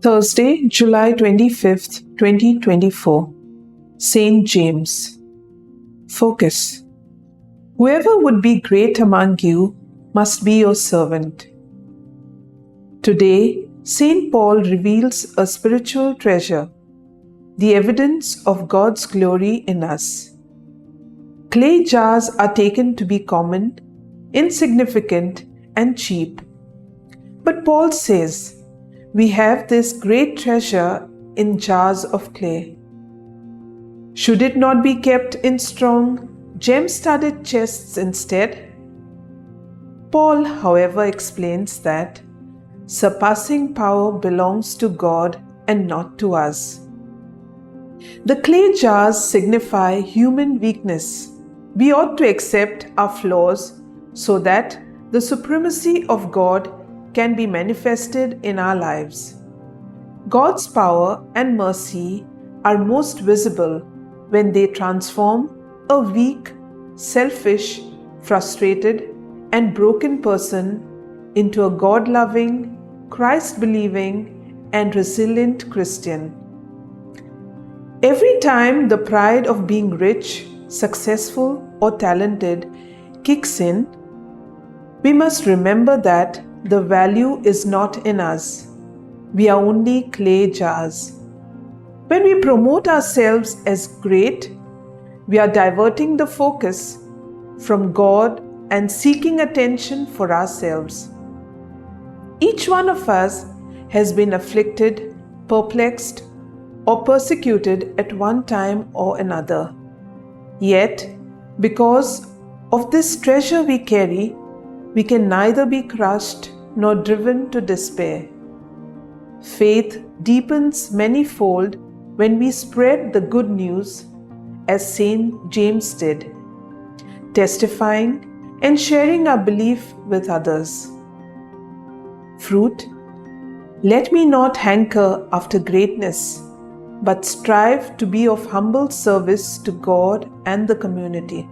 Thursday, July 25th, 2024. Saint James. Focus. Whoever would be great among you must be your servant. Today, Saint Paul reveals a spiritual treasure, the evidence of God's glory in us. Clay jars are taken to be common, insignificant, and cheap. But Paul says, we have this great treasure in jars of clay. Should it not be kept in strong, gem-studded chests instead? Paul, however, explains that surpassing power belongs to God and not to us. The clay jars signify human weakness. We ought to accept our flaws so that the supremacy of God can be manifested in our lives. God's power and mercy are most visible when they transform a weak, selfish, frustrated, and broken person into a God-loving, Christ-believing, and resilient Christian. Every time the pride of being rich, successful, or talented kicks in, we must remember that the value is not in us. We are only clay jars. When we promote ourselves as great, we are diverting the focus from God and seeking attention for ourselves. Each one of us has been afflicted, perplexed, or persecuted at one time or another. Yet, because of this treasure we carry, we can neither be crushed nor driven to despair. Faith deepens manifold when we spread the good news as Saint James did, testifying and sharing our belief with others. Fruit: let me not hanker after greatness, but strive to be of humble service to God and the community.